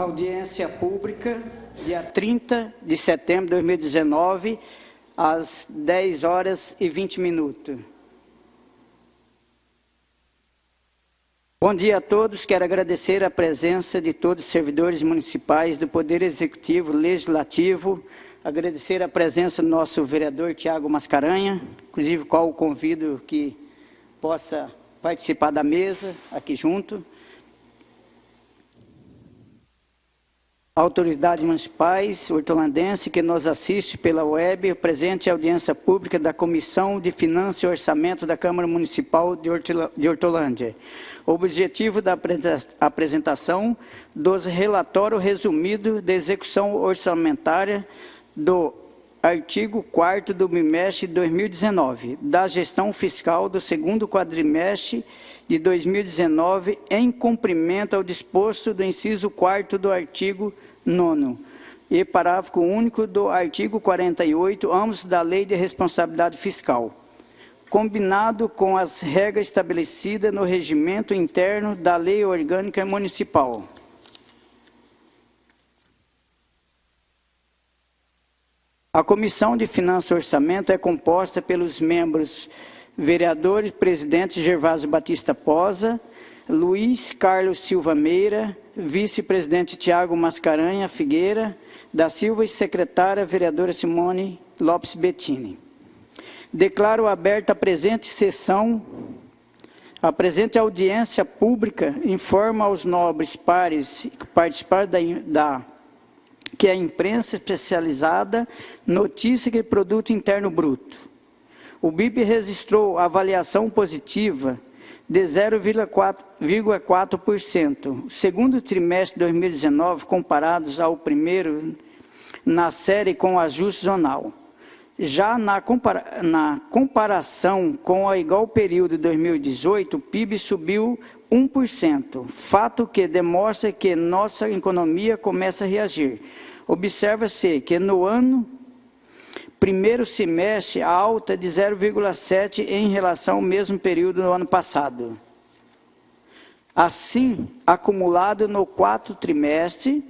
Audiência pública, dia 30 de setembro de 2019, às 10 horas e 20 minutos. Bom dia a todos, quero agradecer a presença de todos os servidores municipais do Poder Executivo, Legislativo, agradecer a presença do nosso vereador Tiago Mascarenhas, inclusive qual o convido que possa participar da mesa aqui junto. Autoridades municipais hortolandenses que nos assiste pela web, presente a audiência pública da Comissão de Finanças e Orçamento da Câmara Municipal de Hortolândia. O objetivo da apresentação dos relatórios resumidos da execução orçamentária do artigo 4º do bimestre de 2019, da gestão fiscal do segundo quadrimestre de 2019, em cumprimento ao disposto do inciso 4º do artigo 9º e parágrafo único do artigo 48, ambos da Lei de Responsabilidade Fiscal, combinado com as regras estabelecidas no regimento interno da Lei Orgânica Municipal. A Comissão de Finanças e Orçamento é composta pelos membros vereadores, presidente Gervásio Batista Posa, Luiz Carlos Silva Meira, vice-presidente Tiago Mascarenhas Figueira da Silva e secretária vereadora Simone Lopes Bettini. Declaro aberta a presente sessão. A presente audiência pública informa aos nobres pares que participaram que a imprensa especializada notícia que Produto Interno Bruto. O BIP registrou avaliação positiva de 0,4%. Segundo trimestre de 2019, comparados ao primeiro, na série com ajuste zonal. Já na comparação com o igual período de 2018, o PIB subiu 1%, fato que demonstra que nossa economia começa a reagir. Observa-se que no primeiro semestre, a alta de 0,7% em relação ao mesmo período do ano passado. Assim, acumulado no quarto trimestre,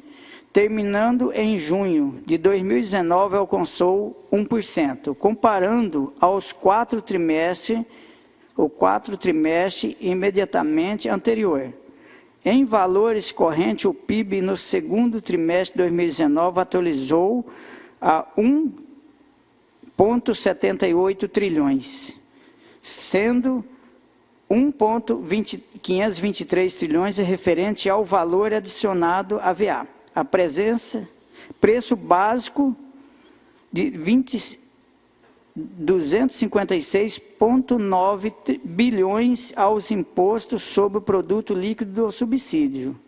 terminando em junho de 2019, alcançou 1%, comparando aos o quarto trimestre imediatamente anterior. Em valores correntes, o PIB no segundo trimestre de 2019 atualizou a 1,78 trilhões, sendo 1,523 trilhões referente ao valor adicionado à VA. A preço básico de 256,9 bilhões aos impostos sobre o produto líquido do subsídio.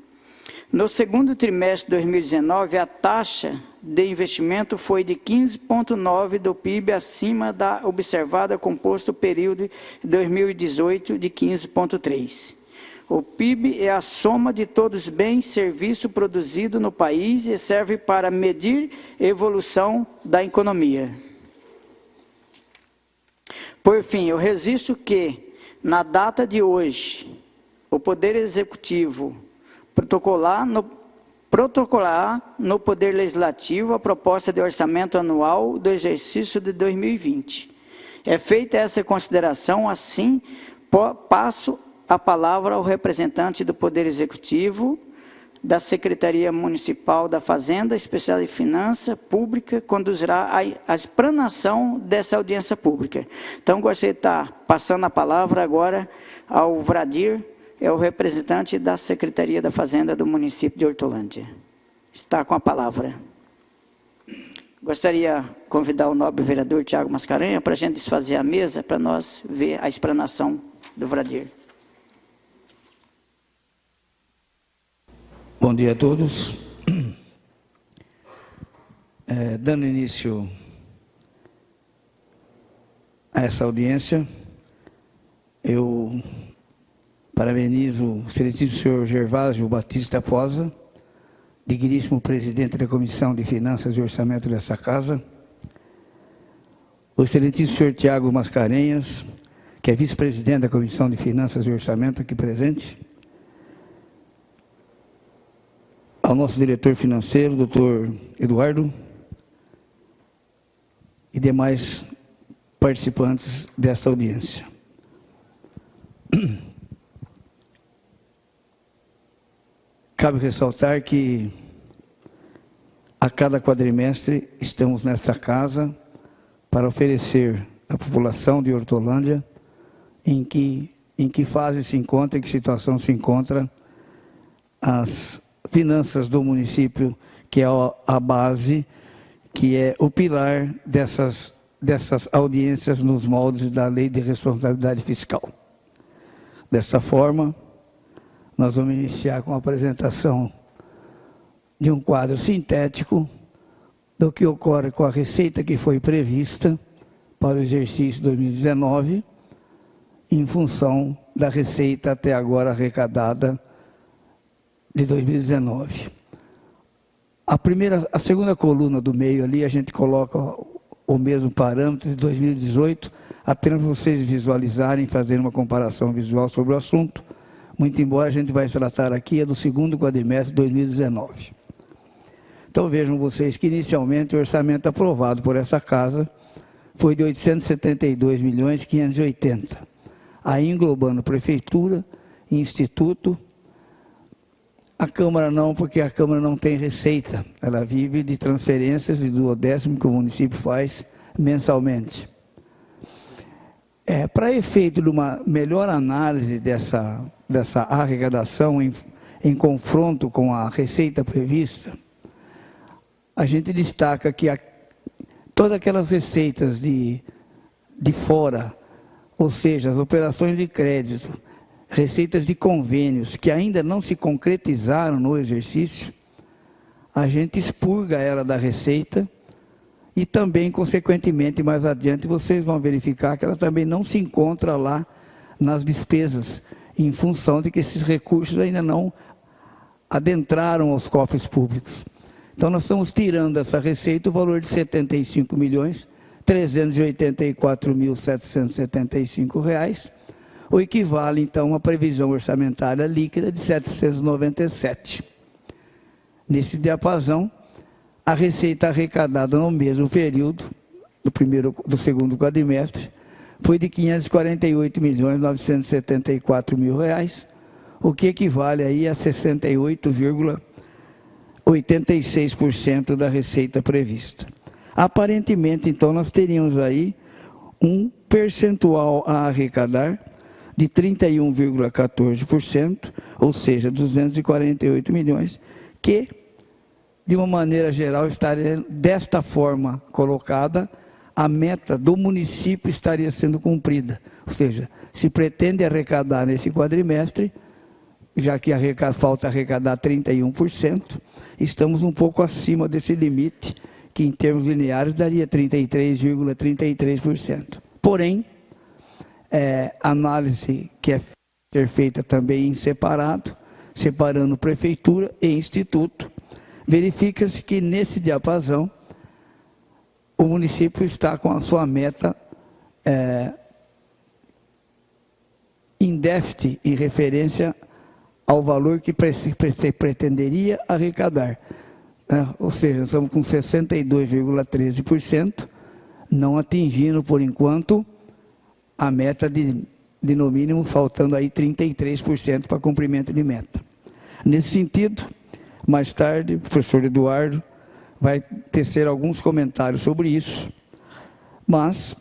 No segundo trimestre de 2019, a taxa de investimento foi de 15,9% do PIB, acima da observada composto período de 2018 de 15,3%. O PIB é a soma de todos os bens e serviços produzidos no país e serve para medir a evolução da economia. Por fim, eu registro que, na data de hoje, o Poder Executivo protocolar no Poder Legislativo a proposta de orçamento anual do exercício de 2020. É feita essa consideração, assim, passo a palavra ao representante do Poder Executivo, da Secretaria Municipal da Fazenda, Especial de Finanças Pública, conduzirá a explanação dessa audiência pública. Então, gostaria de estar passando a palavra agora ao Vradir, é o representante da Secretaria da Fazenda do município de Hortolândia. Está com a palavra. Gostaria de convidar o nobre vereador Tiago Mascarenhas para a gente desfazer a mesa, para nós ver a explanação do Vradir. Bom dia a todos. Dando início a essa audiência, eu parabenizo o excelentíssimo senhor Gervásio Batista Posa, digníssimo presidente da Comissão de Finanças e Orçamento dessa casa, o excelentíssimo senhor Tiago Mascarenhas, que é vice-presidente da Comissão de Finanças e Orçamento aqui presente, ao nosso diretor financeiro, doutor Eduardo, e demais participantes dessa audiência. Cabe ressaltar que a cada quadrimestre estamos nesta casa para oferecer à população de Hortolândia em que fase se encontra, em que situação se encontra as finanças do município, que é a base, que é o pilar dessas audiências nos moldes da Lei de Responsabilidade Fiscal. Dessa forma, nós vamos iniciar com a apresentação de um quadro sintético do que ocorre com a receita que foi prevista para o exercício 2019, em função da receita até agora arrecadada de 2019. A segunda coluna do meio ali, a gente coloca o mesmo parâmetro de 2018, apenas para vocês visualizarem, fazer uma comparação visual sobre o assunto, muito embora a gente vai tratar aqui é do segundo quadrimestre de 2019. Então vejam vocês que inicialmente o orçamento aprovado por essa casa foi de 872.580.000, aí englobando prefeitura, instituto. A Câmara não, porque a Câmara não tem receita, ela vive de transferências de duodécimo que o município faz mensalmente. Para efeito de uma melhor análise dessa arrecadação em confronto com a receita prevista, a gente destaca que todas aquelas receitas de fora, ou seja, as operações de crédito, receitas de convênios que ainda não se concretizaram no exercício, a gente expurga ela da receita e também, consequentemente, mais adiante, vocês vão verificar que ela também não se encontra lá nas despesas, em função de que esses recursos ainda não adentraram aos cofres públicos. Então, nós estamos tirando dessa receita o valor de R$ 75.384.775, o equivale, então, a uma previsão orçamentária líquida de 797. Nesse diapasão, a receita arrecadada no mesmo período, do segundo quadrimestre, foi de R$ 548.974.000, o que equivale aí a 68,86% da receita prevista. Aparentemente, então, nós teríamos aí um percentual a arrecadar de 31,14%, ou seja, 248 milhões, que, de uma maneira geral, estaria desta forma colocada, a meta do município estaria sendo cumprida. Ou seja, se pretende arrecadar nesse quadrimestre, já que falta arrecadar 31%, estamos um pouco acima desse limite, que em termos lineares daria 33,33%. Porém, análise que é ser feita também em separado, separando prefeitura e instituto, verifica-se que nesse diapasão o município está com a sua meta em déficit em referência ao valor que pretenderia arrecadar. Ou seja, estamos com 62,13%, não atingindo por enquanto a meta de no mínimo, faltando aí 33% para cumprimento de meta. Nesse sentido, mais tarde, o professor Eduardo vai tecer alguns comentários sobre isso, mas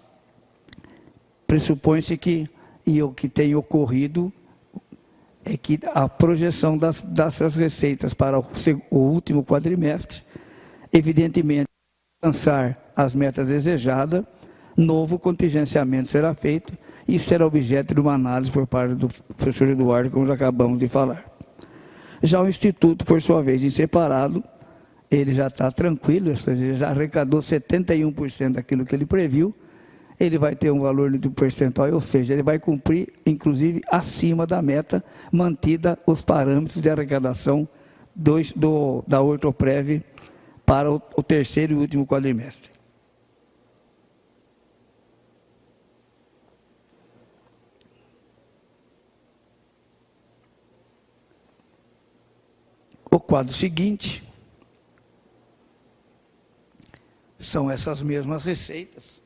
pressupõe-se que, e o que tem ocorrido, é que a projeção dessas receitas para o último quadrimestre, evidentemente, alcançar as metas desejadas, novo contingenciamento será feito e será objeto de uma análise por parte do professor Eduardo, como já acabamos de falar. Já o Instituto, por sua vez, em separado, ele já está tranquilo, ou seja, ele já arrecadou 71% daquilo que ele previu, ele vai ter um valor de percentual, ou seja, ele vai cumprir, inclusive, acima da meta, mantida os parâmetros de arrecadação da Hortoprev para o terceiro e último quadrimestre. O quadro seguinte são essas mesmas receitas,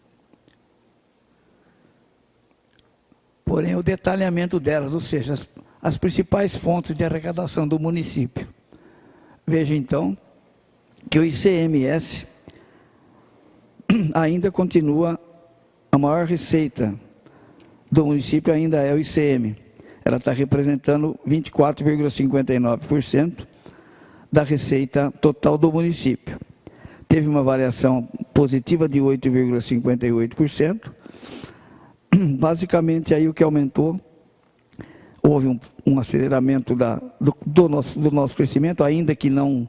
porém o detalhamento delas, ou seja, as principais fontes de arrecadação do município. Veja então que o ICMS ainda continua a maior receita do município, ainda é o ICM. Ela está representando 24,59% da receita total do município. Teve uma variação positiva de 8,58%. Basicamente, aí o que aumentou, houve um aceleramento do nosso crescimento, ainda que não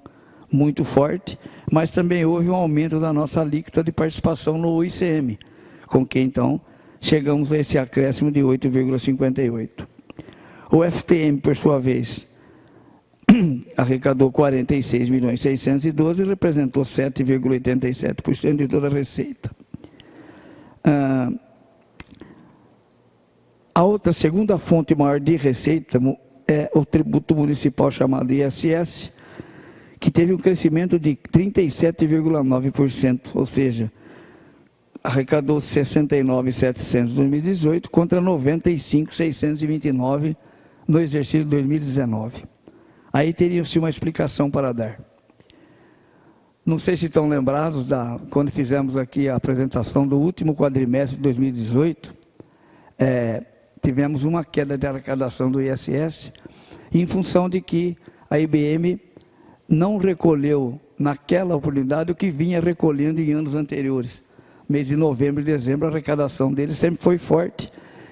muito forte, mas também houve um aumento da nossa alíquota de participação no ICM, com que então chegamos a esse acréscimo de 8,58%. O FPM, por sua vez, arrecadou 46.612 e representou 7,87% de toda a receita. A outra segunda fonte maior de receita é o tributo municipal chamado ISS, que teve um crescimento de 37,9%, ou seja, arrecadou 69.700 em 2018 contra 95.629 no exercício de 2019. Aí teria-se uma explicação para dar. Não sei se estão lembrados, quando fizemos aqui a apresentação do último quadrimestre de 2018, tivemos uma queda de arrecadação do ISS, em função de que a IBM não recolheu naquela oportunidade o que vinha recolhendo em anos anteriores. Mês de novembro e dezembro a arrecadação dele sempre foi forte,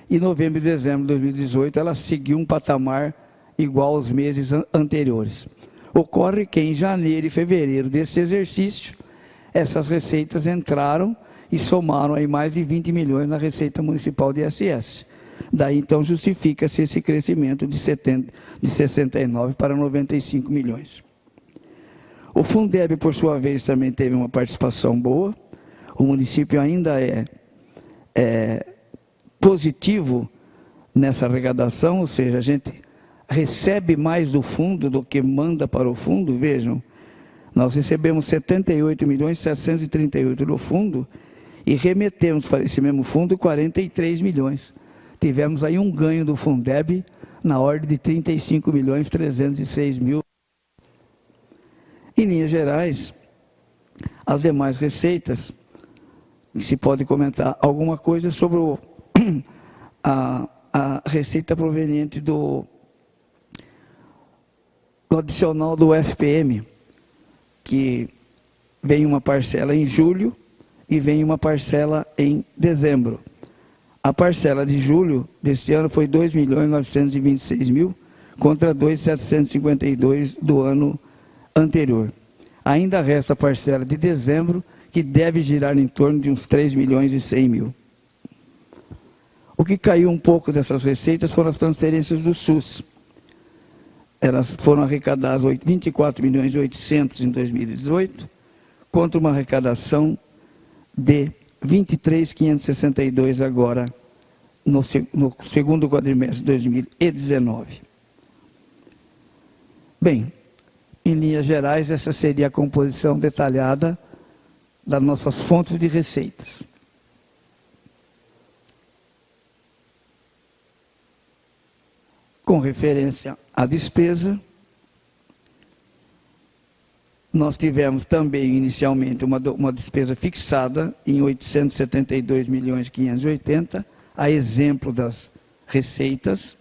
e novembro e dezembro de 2018 ela seguiu um patamar igual aos meses anteriores. Ocorre que em janeiro e fevereiro desse exercício, essas receitas entraram e somaram aí mais de 20 milhões na receita municipal de ISS. Daí então justifica-se esse crescimento de 69 para 95 milhões. O Fundeb, por sua vez, também teve uma participação boa. O município ainda é positivo nessa arrecadação, ou seja, a gente recebe mais do fundo do que manda para o fundo. Vejam, nós recebemos 78.738 do fundo e remetemos para esse mesmo fundo 43 milhões. Tivemos aí um ganho do Fundeb na ordem de 35.306.000. Em linhas gerais, as demais receitas, se pode comentar alguma coisa sobre a receita proveniente do adicional do FPM, que vem uma parcela em julho e vem uma parcela em dezembro. A parcela de julho deste ano foi 2.926.000 contra 2.752 do ano anterior. Ainda resta a parcela de dezembro, que deve girar em torno de uns 3.100.000. O que caiu um pouco dessas receitas foram as transferências do SUS. Elas foram arrecadadas 24.800.000 em 2018, contra uma arrecadação de 23.562 agora, no segundo quadrimestre de 2019. Bem, em linhas gerais, essa seria a composição detalhada das nossas fontes de receitas. Com referência à despesa, nós tivemos também inicialmente uma despesa fixada em 872.580.000, a exemplo das receitas.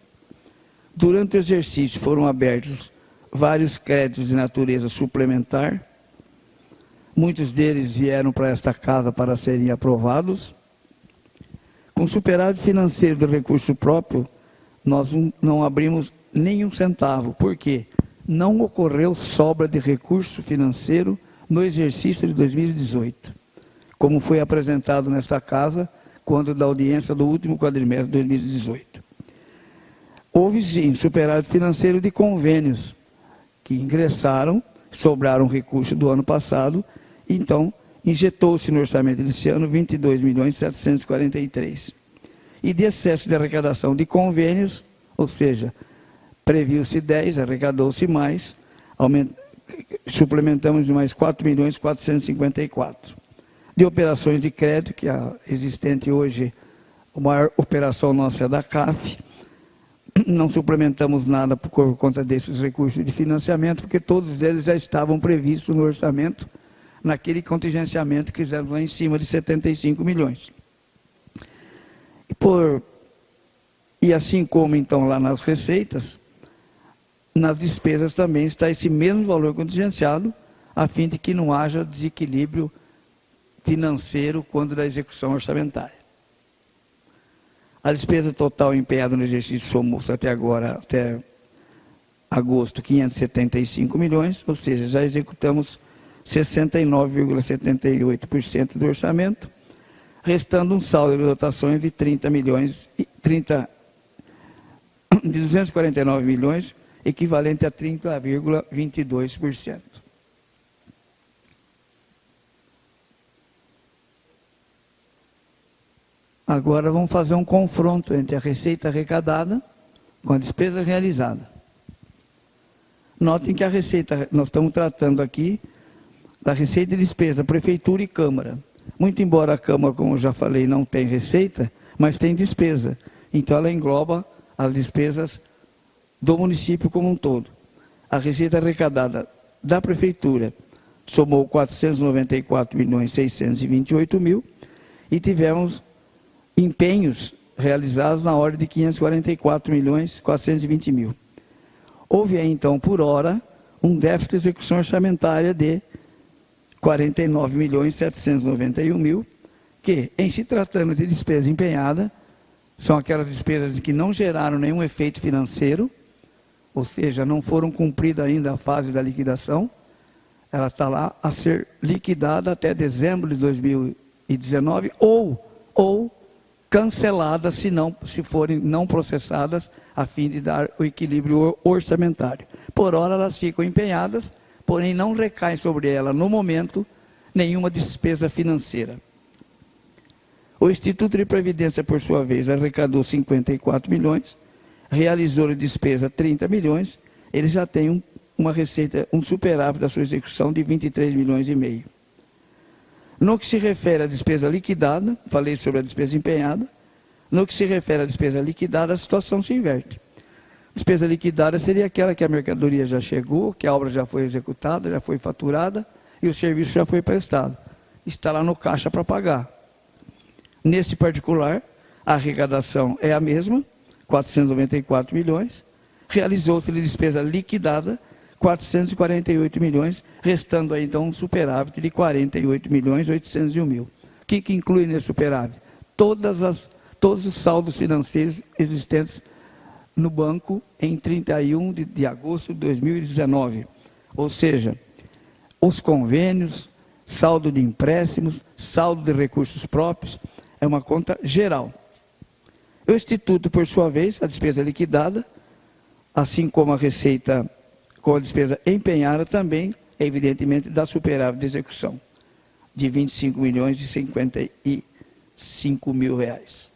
Durante o exercício foram abertos vários créditos de natureza suplementar. Muitos deles vieram para esta casa para serem aprovados. Com superávit financeiro do recurso próprio, nós não abrimos nenhum centavo. Por quê? Não ocorreu sobra de recurso financeiro no exercício de 2018, como foi apresentado nesta casa quando da audiência do último quadrimestre de 2018. Houve sim superávit financeiro de convênios que ingressaram, sobraram recurso do ano passado, então injetou-se no orçamento desse ano 22.743.000. E de excesso de arrecadação de convênios, ou seja, previu-se 10, arrecadou-se mais, suplementamos de mais 4.454.000. De operações de crédito, que a existente hoje, a maior operação nossa é da CAF, não suplementamos nada por conta desses recursos de financiamento, porque todos eles já estavam previstos no orçamento, naquele contingenciamento que fizemos lá em cima de 75 milhões. E assim como então lá nas receitas, nas despesas também está esse mesmo valor contingenciado, a fim de que não haja desequilíbrio financeiro quando da execução orçamentária. A despesa total empenhada no exercício somou-se até agora, até agosto, 575 milhões, ou seja, já executamos 69,78% do orçamento, restando um saldo de dotações de 249 milhões, equivalente a 30,22%. Agora vamos fazer um confronto entre a receita arrecadada com a despesa realizada. Notem que a receita, nós estamos tratando aqui da receita e despesa, prefeitura e Câmara. Muito embora a Câmara, como eu já falei, não tem receita, mas tem despesa. Então ela engloba as despesas do município como um todo. A receita arrecadada da prefeitura somou 494.628.000 e tivemos empenhos realizados na ordem de 544.420.000. Houve aí, então, por hora, um déficit de execução orçamentária de 49.791.000, que, em se tratando de despesa empenhada, são aquelas despesas que não geraram nenhum efeito financeiro, ou seja, não foram cumpridas ainda a fase da liquidação, ela está lá a ser liquidada até dezembro de 2019, ou canceladas se forem não processadas, a fim de dar o equilíbrio orçamentário. Por hora elas ficam empenhadas, porém não recai sobre ela, no momento, nenhuma despesa financeira. O Instituto de Previdência, por sua vez, arrecadou 54 milhões, realizou despesa 30 milhões, ele já tem uma receita, um superávit da sua execução de 23 milhões e meio. No que se refere à despesa liquidada, falei sobre a despesa empenhada, no que se refere à despesa liquidada, a situação se inverte. Despesa liquidada seria aquela que a mercadoria já chegou, que a obra já foi executada, já foi faturada e o serviço já foi prestado. Está lá no caixa para pagar. Nesse particular, a arrecadação é a mesma, 494 milhões, realizou-se despesa liquidada, 448 milhões, restando aí então um superávit de 48.801.000. O que inclui nesse superávit? Todos os saldos financeiros existentes no banco em 31 de agosto de 2019. Ou seja, os convênios, saldo de empréstimos, saldo de recursos próprios, é uma conta geral. O Instituto, por sua vez, a despesa liquidada, assim como a receita com a despesa empenhada, também, evidentemente, dá superávit de execução de 25.055.000 reais.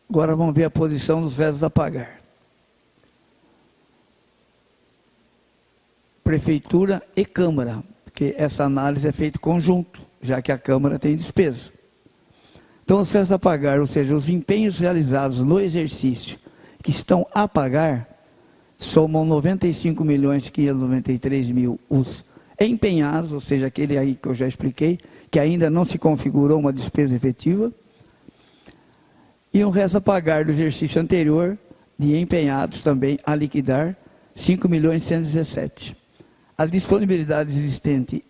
Agora vamos ver a posição dos réditos a pagar. Prefeitura e Câmara, porque essa análise é feita conjunto, já que a Câmara tem despesa. Então, os réditos a pagar, ou seja, os empenhos realizados no exercício que estão a pagar, somam 95.593.000 os empenhados, ou seja, aquele aí que eu já expliquei, que ainda não se configurou uma despesa efetiva, e um resto a pagar do exercício anterior, de empenhados também a liquidar, 5.117.000. A disponibilidade existente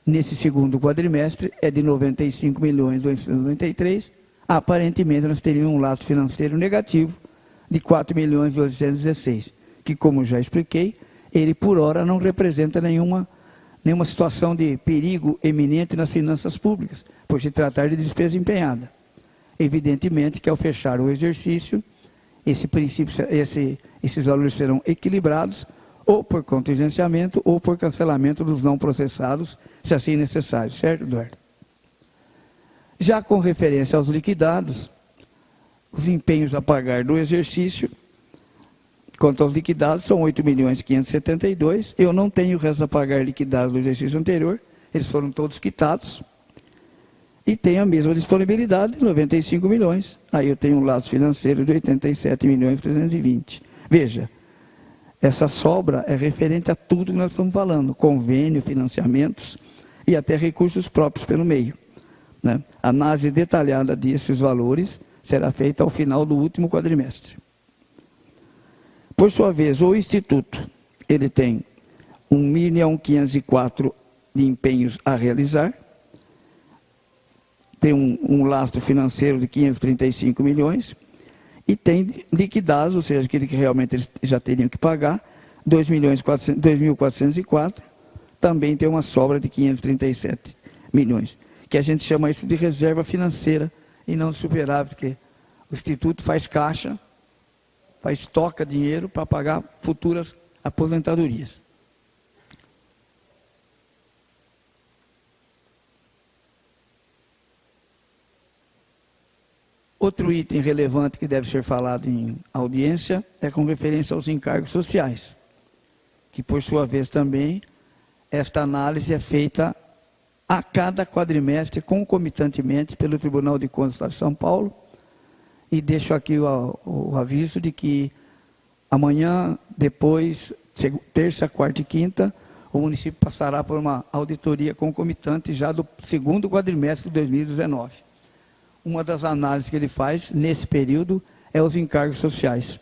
nesse segundo quadrimestre é de 95.293.000. Aparentemente, nós teríamos um laço financeiro negativo de 4.816.000, que, como já expliquei, ele por hora não representa nenhuma situação de perigo eminente nas finanças públicas, por se tratar de despesa empenhada. Evidentemente que ao fechar o exercício, esses valores serão equilibrados, ou por contingenciamento, ou por cancelamento dos não processados, se assim necessário, certo, Eduardo? Já com referência aos liquidados, Os empenhos a pagar do exercício, quanto aos liquidados, são 8.572.000. Eu não tenho o resto a pagar liquidados do exercício anterior, eles foram todos quitados. E tenho a mesma disponibilidade de 95 milhões. Aí eu tenho um laço financeiro de 87.320.000. Veja, essa sobra é referente a tudo que nós estamos falando, convênio, financiamentos e até recursos próprios pelo meio, né? A análise detalhada desses valores será feita ao final do último quadrimestre. Por sua vez, o Instituto, ele tem 1.504.000 de empenhos a realizar, tem um lastro financeiro de 535 milhões e tem liquidados, ou seja, aquele que realmente eles já teriam que pagar, 2.404, também tem uma sobra de 537 milhões, que a gente chama isso de reserva financeira e não de superávit, porque o Instituto faz caixa, toca dinheiro para pagar futuras aposentadorias. Outro item relevante que deve ser falado em audiência é com referência aos encargos sociais, que por sua vez também, esta análise é feita a cada quadrimestre, concomitantemente, pelo Tribunal de Contas do Estado de São Paulo, e deixo aqui o aviso de que amanhã, depois, terça, quarta e quinta, o município passará por uma auditoria concomitante já do segundo quadrimestre de 2019. Uma das análises que ele faz nesse período é os encargos sociais.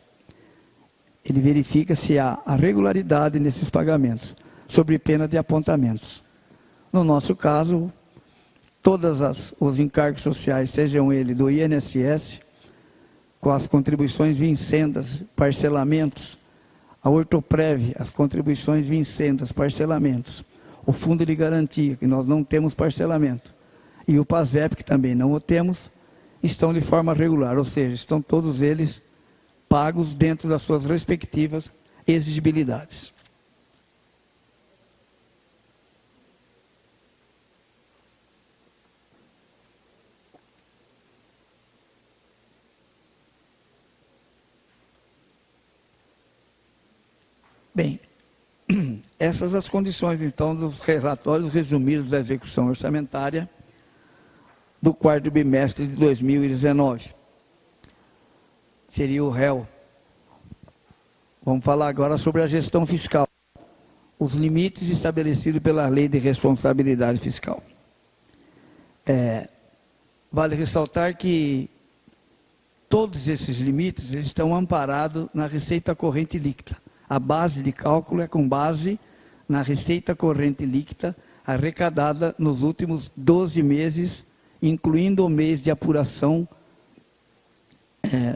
Ele verifica se há a regularidade nesses pagamentos, sob pena de apontamentos. No nosso caso, todos os encargos sociais, sejam eles do INSS, com as contribuições vincendas, parcelamentos, a Ortoprev, as contribuições vincendas, parcelamentos, o Fundo de Garantia, que nós não temos parcelamento, e o PASEP, que também não o temos, estão de forma regular, ou seja, estão todos eles pagos dentro das suas respectivas exigibilidades. Bem, essas as condições, então, dos relatórios resumidos da execução orçamentária do quarto bimestre de 2019. Seria o réu. Vamos falar agora sobre a gestão fiscal. Os limites estabelecidos pela Lei de Responsabilidade Fiscal. Vale ressaltar que todos esses limites eles estão amparados na receita corrente líquida. A base de cálculo é com base na receita corrente líquida arrecadada nos últimos 12 meses, incluindo o mês de apuração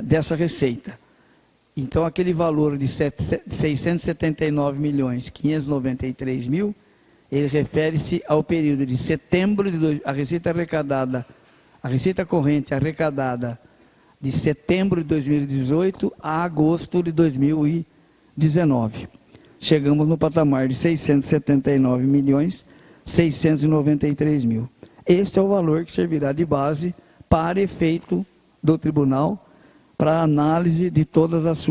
dessa receita. Então, aquele valor de 679.593.000, ele refere-se ao período de setembro de a receita corrente arrecadada de setembro de 2018 a agosto de 2019. Chegamos no patamar de 679.693.000. Este é o valor que servirá de base para efeito do tribunal, para análise de todas as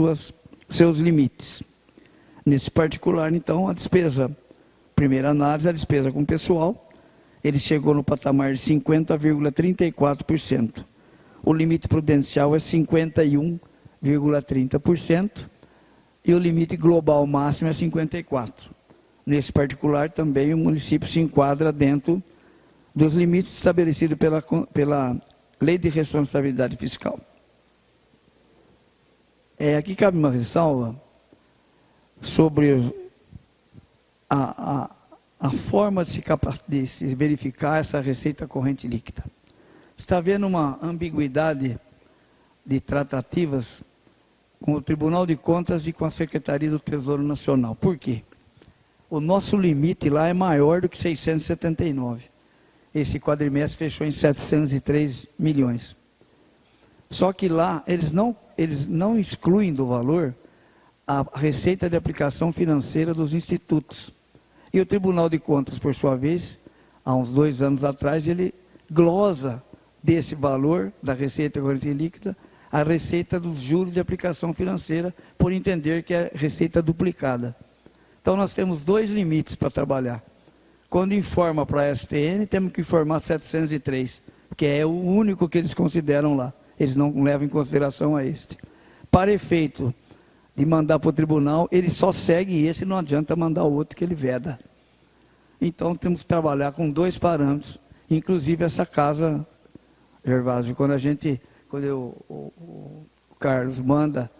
seus limites. Nesse particular, então, a despesa, primeira análise, a despesa com pessoal, ele chegou no patamar de 50,34%. O limite prudencial é 51,30% e o limite global máximo é 54%. Nesse particular, também o município se enquadra dentro dos limites estabelecidos pela Lei de Responsabilidade Fiscal. Aqui cabe uma ressalva sobre a forma de se verificar essa receita corrente líquida. Está havendo uma ambiguidade de tratativas com o Tribunal de Contas e com a Secretaria do Tesouro Nacional. Por quê? O nosso limite lá é maior do que 679. Esse quadrimestre fechou em 703 milhões. Só que lá eles não excluem do valor a receita de aplicação financeira dos institutos. E o Tribunal de Contas, por sua vez, há uns 2 anos atrás, ele glosa desse valor da receita corrente líquida a receita dos juros de aplicação financeira, por entender que é receita duplicada. Então, nós temos dois limites para trabalhar. Quando informa para a STN, temos que informar 703, que é o único que eles consideram lá. Eles não levam em consideração a este. Para efeito de mandar para o tribunal, ele só segue esse, não adianta mandar o outro que ele veda. Então, temos que trabalhar com dois parâmetros, inclusive essa casa, Gervásio, quando o Carlos manda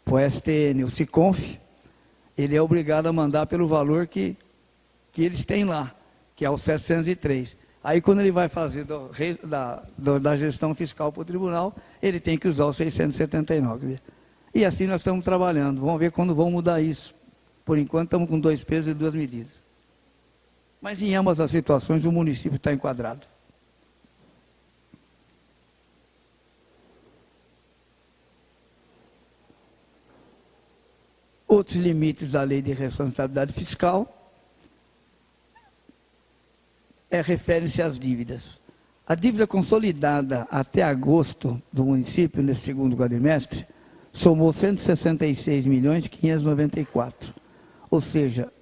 para o STN, o SICONF, ele é obrigado a mandar pelo valor que eles têm lá, que é o 703. Aí, quando ele vai fazer da gestão fiscal para o tribunal, ele tem que usar o 679. E assim nós estamos trabalhando. Vamos ver quando vão mudar isso. Por enquanto, estamos com 2 pesos e 2 medidas. Mas em ambas as situações, o município está enquadrado. Outros limites da lei de responsabilidade fiscal refere-se às dívidas. A dívida consolidada até agosto do município, nesse segundo quadrimestre, somou 166.594.000, ou seja,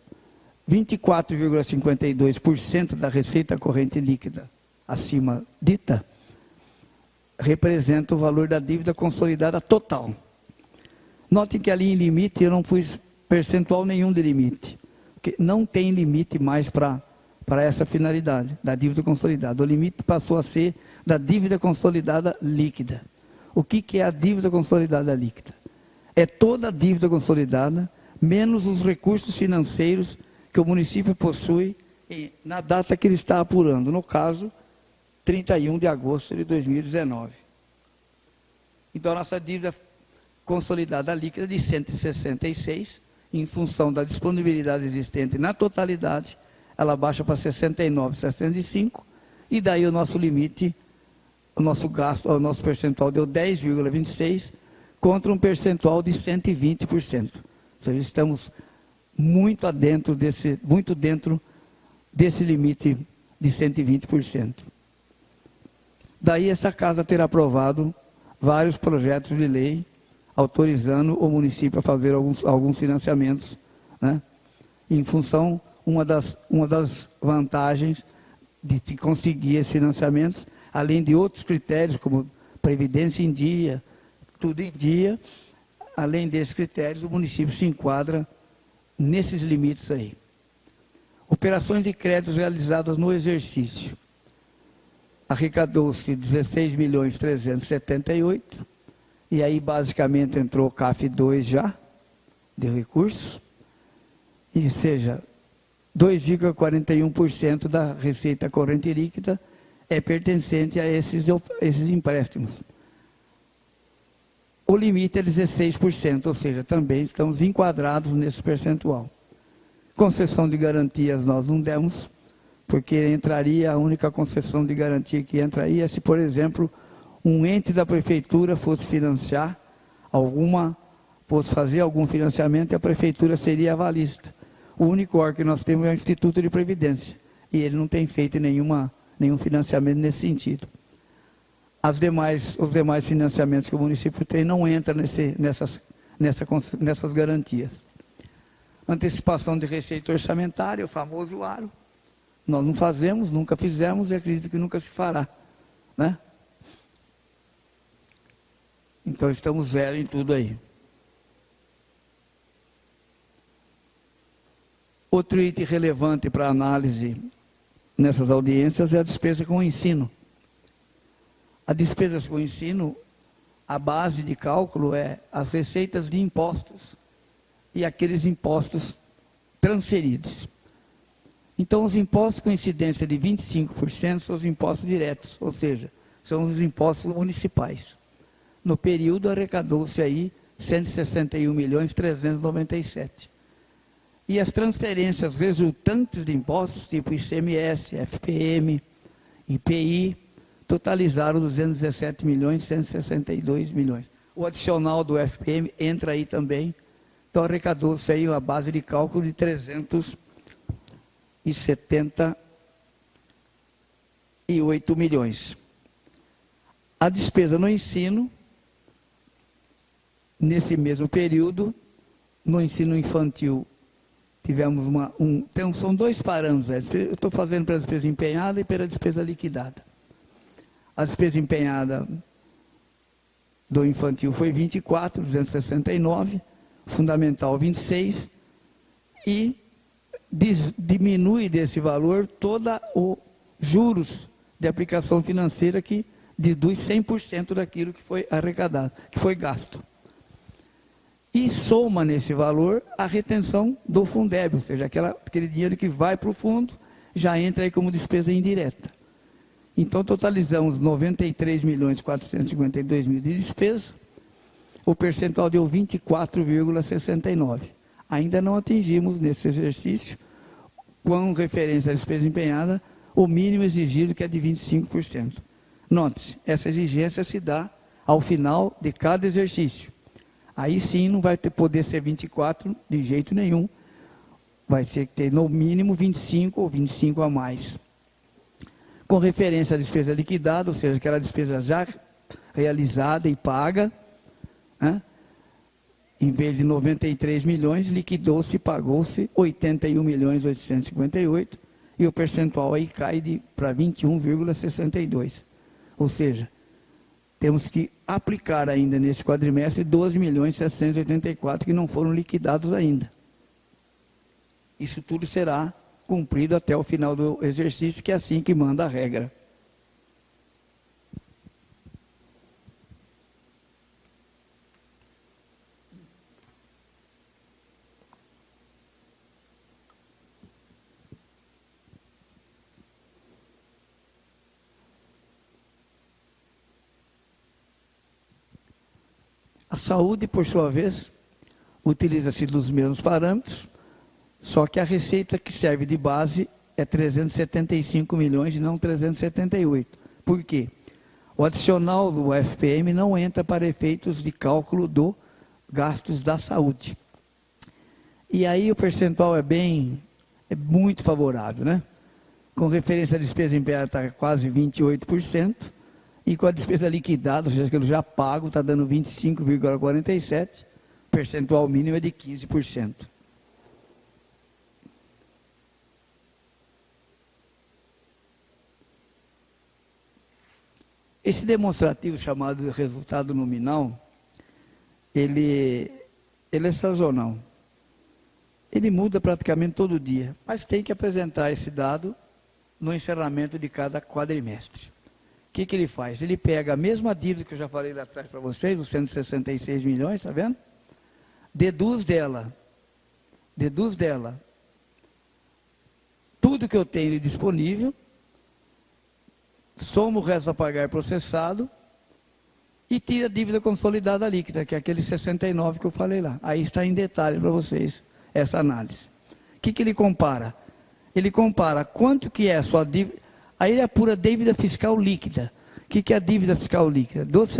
24,52% da receita corrente líquida acima dita, representa o valor da dívida consolidada total. Notem que ali em limite eu não pus percentual nenhum de limite, porque não tem limite mais para essa finalidade, da dívida consolidada. O limite passou a ser da dívida consolidada líquida. O que é a dívida consolidada líquida? É toda a dívida consolidada, menos os recursos financeiros que o município possui na data que ele está apurando, no caso, 31 de agosto de 2019. Então, a nossa dívida consolidada líquida de 166, em função da disponibilidade existente na totalidade, ela baixa para 69,705, e daí o nosso limite, o nosso gasto, o nosso percentual deu 10,26, contra um percentual de 120%. Ou seja, estamos muito dentro desse limite de 120%. Daí essa casa terá aprovado vários projetos de lei, autorizando o município a fazer alguns financiamentos, né? Em função, uma das vantagens de conseguir esses financiamentos, além de outros critérios, como previdência em dia, tudo em dia, além desses critérios, o município se enquadra nesses limites aí. Operações de créditos realizadas no exercício. Arrecadou-se 16.378.000, e aí basicamente entrou o CAF 2 já, de recursos, e seja, 2,41% da receita corrente líquida é pertencente a esses empréstimos. O limite é 16%, ou seja, também estamos enquadrados nesse percentual. Concessão de garantias nós não demos, porque entraria, a única concessão de garantia que entraria se, por exemplo, um ente da prefeitura fosse financiar fosse fazer algum financiamento e a prefeitura seria avalista. O único órgão que nós temos é o Instituto de Previdência, e ele não tem feito nenhum financiamento nesse sentido. Os demais financiamentos que o município tem não entram nessas garantias. Antecipação de receita orçamentária, o famoso aro. Nós não fazemos, nunca fizemos e acredito que nunca se fará, né? Então estamos zero em tudo aí. Outro item relevante para análise nessas audiências é a despesa com o ensino. A despesa com o ensino, a base de cálculo é as receitas de impostos e aqueles impostos transferidos. Então, os impostos com incidência de 25% são os impostos diretos, ou seja, são os impostos municipais. No período, arrecadou-se aí 161.397.000. E as transferências resultantes de impostos, tipo ICMS, FPM, IPI, totalizaram 217.162.000. O adicional do FPM entra aí também. Então, arrecadou-se aí a base de cálculo de 378 milhões. A despesa no ensino Nesse mesmo período, no ensino infantil, tivemos são dois parâmetros. Eu estou fazendo pela despesa empenhada e pela despesa liquidada. A despesa empenhada do infantil foi 24.269, fundamental 26, e diminui desse valor todos os juros de aplicação financeira que deduz 100% daquilo que foi arrecadado, que foi gasto. E soma nesse valor a retenção do Fundeb, ou seja, aquele dinheiro que vai para o fundo, já entra aí como despesa indireta. Então, totalizamos 93.452.000 de despesa, o percentual deu 24,69%. Ainda não atingimos nesse exercício, com referência à despesa empenhada, o mínimo exigido, que é de 25%. Note-se, essa exigência se dá ao final de cada exercício. Aí sim não vai poder ser 24 de jeito nenhum, vai ter que ter no mínimo 25 ou 25 a mais. Com referência à despesa liquidada, ou seja, aquela despesa já realizada e paga, né? Em vez de 93 milhões, liquidou-se e pagou-se 81.858.000, e o percentual aí cai para 21,62%. Ou seja, temos que aplicar ainda nesse quadrimestre 12.784.000 que não foram liquidados ainda. Isso tudo será cumprido até o final do exercício, que é assim que manda a regra. A saúde, por sua vez, utiliza-se dos mesmos parâmetros, só que a receita que serve de base é 375 milhões e não 378. Por quê? O adicional do FPM não entra para efeitos de cálculo dos gastos da saúde. E aí o percentual é muito favorável, né? Com referência à despesa empenhada está quase 28%, e com a despesa liquidada, ou seja, que eu já pago, está dando 25,47%, percentual mínimo é de 15%. Esse demonstrativo chamado de resultado nominal, ele é sazonal. Ele muda praticamente todo dia, mas tem que apresentar esse dado no encerramento de cada quadrimestre. O que ele faz? Ele pega a mesma dívida que eu já falei lá atrás para vocês, os 166 milhões, está vendo? Deduz dela tudo que eu tenho disponível, soma o resto a pagar processado e tira a dívida consolidada líquida, que é aquele 69 que eu falei lá. Aí está em detalhe para vocês essa análise. O que ele compara? Ele compara quanto que é a sua dívida, aí ele apura dívida fiscal líquida. O que é a dívida fiscal líquida? Dos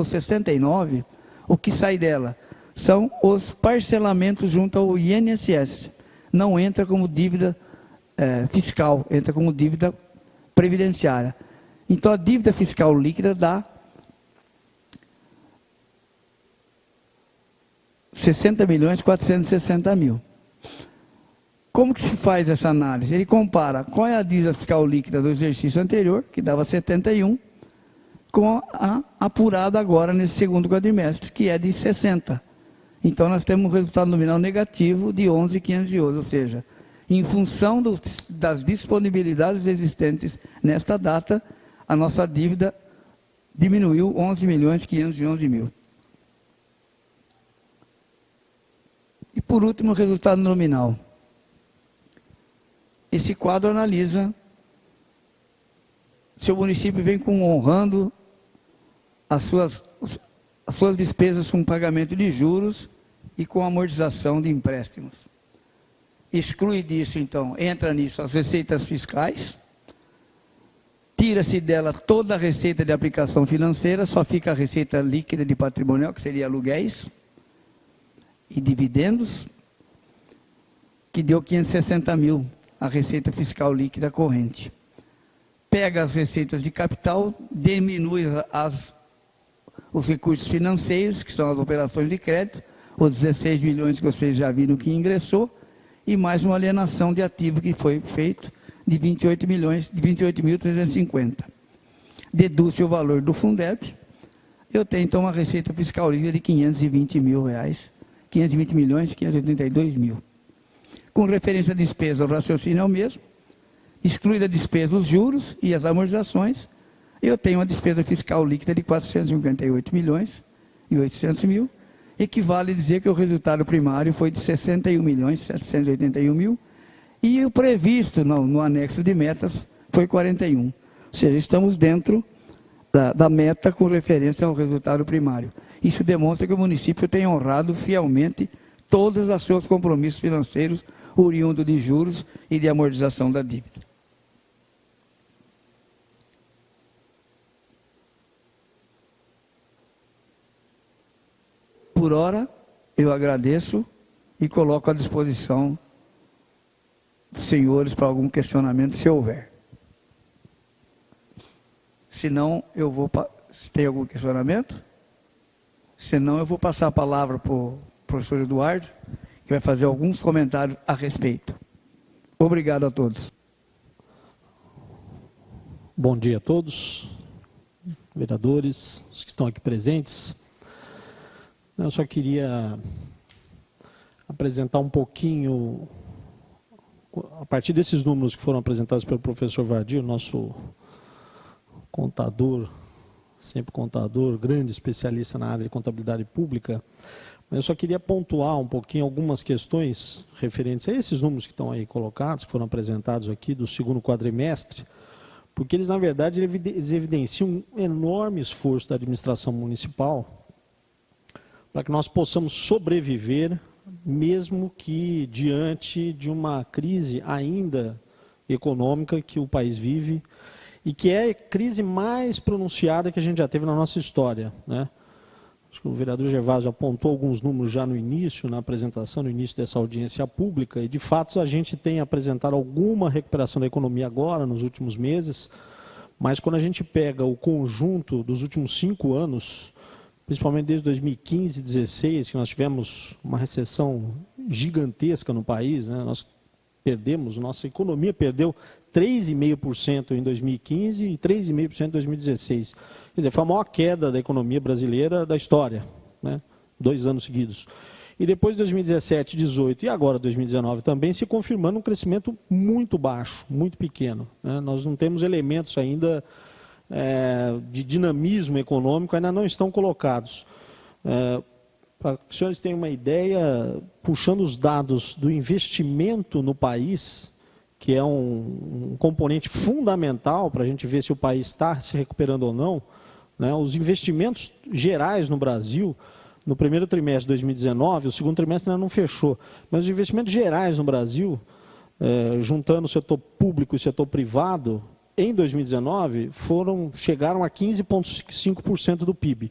69, o que sai dela são os parcelamentos junto ao INSS. Não entra como dívida fiscal, entra como dívida previdenciária. Então a dívida fiscal líquida dá 60.460.000. Como que se faz essa análise? Ele compara qual é a dívida fiscal líquida do exercício anterior, que dava 71, com a apurada agora nesse segundo quadrimestre, que é de 60. Então nós temos um resultado nominal negativo de 11.511, ou seja, em função das disponibilidades existentes nesta data, a nossa dívida diminuiu 11.511.000. E por último, o resultado nominal. Esse quadro analisa se o município vem honrando as suas despesas com pagamento de juros e com amortização de empréstimos. Exclui disso, então, entra nisso as receitas fiscais, tira-se dela toda a receita de aplicação financeira, só fica a receita líquida de patrimonial, que seria aluguéis e dividendos, que deu 560.000, a receita fiscal líquida corrente. Pega as receitas de capital, diminui os recursos financeiros, que são as operações de crédito, os 16 milhões que vocês já viram que ingressou, e mais uma alienação de ativo que foi feito de 28.350. Deduz-se o valor do Fundeb, eu tenho então uma receita fiscal líquida de 520 mil reais, 520 milhões 582 mil. Com referência à despesa, o raciocínio é o mesmo, excluída a despesa, os juros e as amortizações, eu tenho uma despesa fiscal líquida de 458 milhões e 800 mil, equivale a dizer que o resultado primário foi de 61 milhões 781 mil, e o previsto no anexo de metas foi 41. Ou seja, estamos dentro da meta com referência ao resultado primário. Isso demonstra que o município tem honrado fielmente todos os seus compromissos financeiros, oriundos de juros e de amortização da dívida. Por hora, eu agradeço e coloco à disposição dos senhores para algum questionamento, se houver. Se não, eu vou... Se tem algum questionamento? Se não, eu vou passar a palavra para o professor Eduardo, que vai fazer alguns comentários a respeito. Obrigado a todos. Bom dia a todos, vereadores, os que estão aqui presentes. Eu só queria apresentar um pouquinho, a partir desses números que foram apresentados pelo professor Vardir, nosso contador, sempre contador, grande especialista na área de contabilidade pública, mas eu só queria pontuar um pouquinho algumas questões referentes a esses números que estão aí colocados, que foram apresentados aqui do segundo quadrimestre, porque eles, na verdade, eles evidenciam um enorme esforço da administração municipal para que nós possamos sobreviver, mesmo que diante de uma crise ainda econômica que o país vive, e que é a crise mais pronunciada que a gente já teve na nossa história, né? Acho que o vereador Gervásio apontou alguns números já no início, na apresentação, no início dessa audiência pública, e de fato a gente tem apresentado alguma recuperação da economia agora, nos últimos meses, mas quando a gente pega o conjunto dos últimos 5 anos, principalmente desde 2015 e 2016, que nós tivemos uma recessão gigantesca no país, né? Nós perdemos, nossa economia perdeu 3,5% em 2015 e 3,5% em 2016. Quer dizer, foi a maior queda da economia brasileira da história, né? 2 anos seguidos. E depois de 2017, 2018 e agora 2019 também, se confirmando um crescimento muito baixo, muito pequeno, né? Nós não temos elementos ainda de dinamismo econômico, ainda não estão colocados. Para que os senhores tenham uma ideia, puxando os dados do investimento no país, que é um componente fundamental para a gente ver se o país está se recuperando ou não, né? Os investimentos gerais no Brasil, no primeiro trimestre de 2019, o segundo trimestre ainda não fechou, mas os investimentos gerais no Brasil, juntando o setor público e o setor privado, em 2019, chegaram a 15,5% do PIB.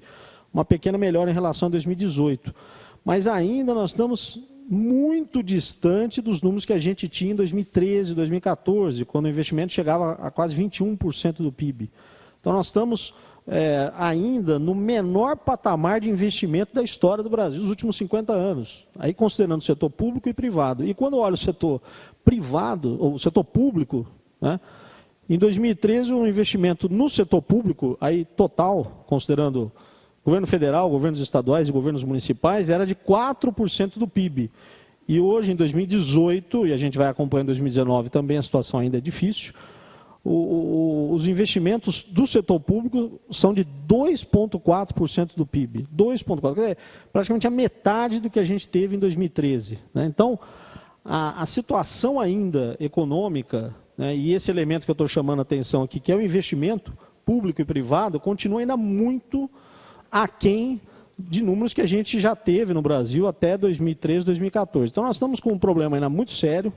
Uma pequena melhora em relação a 2018. Mas ainda nós estamos muito distante dos números que a gente tinha em 2013, 2014, quando o investimento chegava a quase 21% do PIB. Então nós estamos ainda no menor patamar de investimento da história do Brasil, nos últimos 50 anos. Aí considerando o setor público e privado. E quando olha o setor privado, ou o setor público, né? Em 2013, o investimento no setor público, aí total, considerando governo federal, governos estaduais e governos municipais, era de 4% do PIB. E hoje, em 2018, e a gente vai acompanhando em 2019 também, a situação ainda é difícil, os investimentos do setor público são de 2,4% do PIB. 2,4%, praticamente a metade do que a gente teve em 2013. Né? Então, a situação ainda econômica, né, e esse elemento que eu estou chamando a atenção aqui, que é o investimento público e privado, continua ainda muito aquém de números que a gente já teve no Brasil até 2013, 2014. Então, nós estamos com um problema ainda muito sério,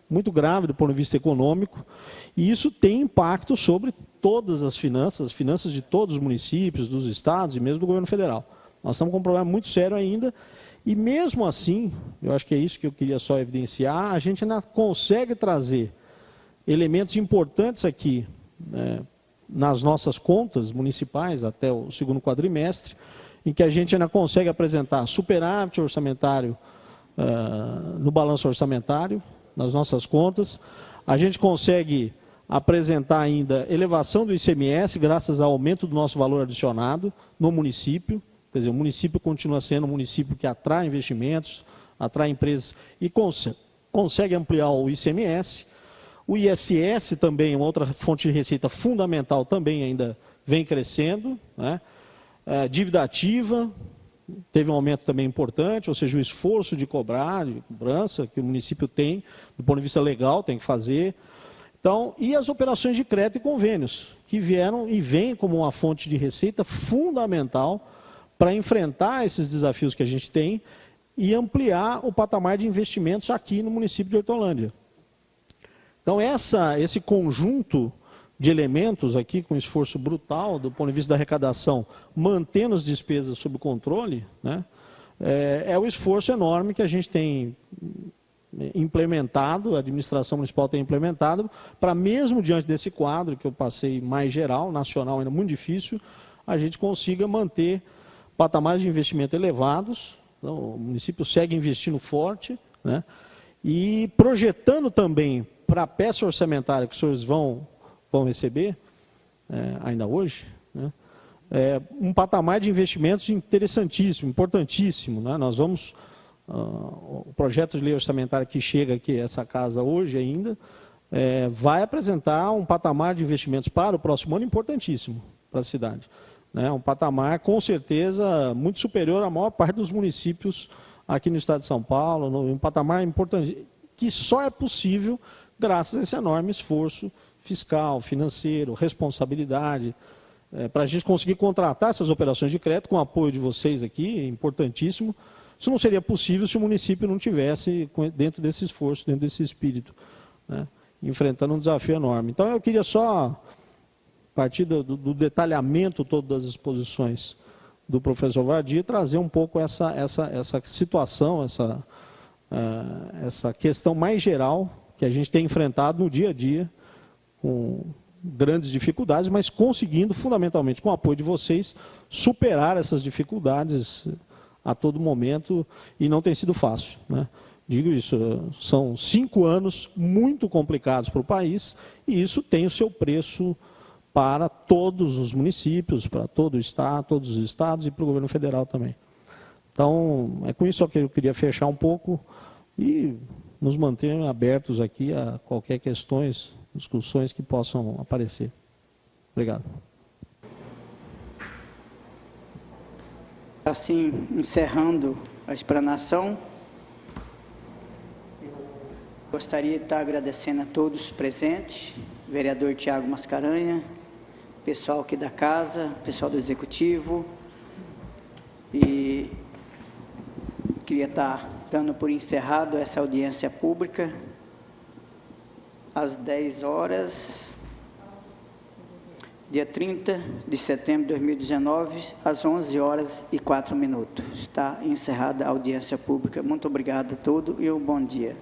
muito grave do ponto de vista econômico, e isso tem impacto sobre todas as finanças de todos os municípios, dos estados e mesmo do governo federal. Nós estamos com um problema muito sério ainda, e mesmo assim, eu acho que é isso que eu queria só evidenciar, a gente ainda consegue trazer elementos importantes aqui, nas nossas contas municipais, até o segundo quadrimestre, em que a gente ainda consegue apresentar superávit orçamentário no balanço orçamentário, nas nossas contas. A gente consegue apresentar ainda elevação do ICMS, graças ao aumento do nosso valor adicionado no município. Quer dizer, o município continua sendo um município que atrai investimentos, atrai empresas e consegue ampliar o ICMS. O ISS também, uma outra fonte de receita fundamental, também ainda vem crescendo, né? Dívida ativa, teve um aumento também importante, ou seja, o esforço de cobrança que o município tem, do ponto de vista legal, tem que fazer. Então, e as operações de crédito e convênios, que vieram e vêm como uma fonte de receita fundamental para enfrentar esses desafios que a gente tem e ampliar o patamar de investimentos aqui no município de Hortolândia. Então, esse conjunto de elementos aqui, com esforço brutal do ponto de vista da arrecadação, mantendo as despesas sob controle, né, é o esforço enorme que a gente tem implementado, a administração municipal tem implementado, para mesmo diante desse quadro que eu passei mais geral, nacional ainda muito difícil, a gente consiga manter patamares de investimento elevados. Então, o município segue investindo forte, né, e projetando também para a peça orçamentária que os senhores vão receber, ainda hoje, né, um patamar de investimentos interessantíssimo, importantíssimo. Né? Nós vamos, o projeto de lei orçamentária que chega aqui a essa casa hoje ainda, vai apresentar um patamar de investimentos para o próximo ano importantíssimo para a cidade. Né? Um patamar, com certeza, muito superior à maior parte dos municípios aqui no estado de São Paulo, um patamar importante, que só é possível graças a esse enorme esforço fiscal, financeiro, responsabilidade, para a gente conseguir contratar essas operações de crédito com o apoio de vocês aqui, importantíssimo. Isso não seria possível se o município não tivesse dentro desse esforço, dentro desse espírito, né, enfrentando um desafio enorme. Então, eu queria só, a partir do detalhamento todo das exposições do professor Vardir, trazer um pouco essa situação, essa questão mais geral que a gente tem enfrentado no dia a dia, com grandes dificuldades, mas conseguindo, fundamentalmente, com o apoio de vocês, superar essas dificuldades a todo momento, e não tem sido fácil, né? Digo isso, são 5 anos muito complicados para o país, e isso tem o seu preço para todos os municípios, para todo o estado, todos os estados e para o governo federal também. Então, é com isso que eu queria fechar um pouco e nos manter abertos aqui a qualquer questões, discussões que possam aparecer. Obrigado. Assim, encerrando a explanação, gostaria de estar agradecendo a todos os presentes, vereador Tiago Mascarenhas, pessoal aqui da casa, pessoal do Executivo, e queria estar dando por encerrado essa audiência pública, às 10 horas, dia 30 de setembro de 2019, às 11h04. Está encerrada a audiência pública. Muito obrigado a todos e um bom dia.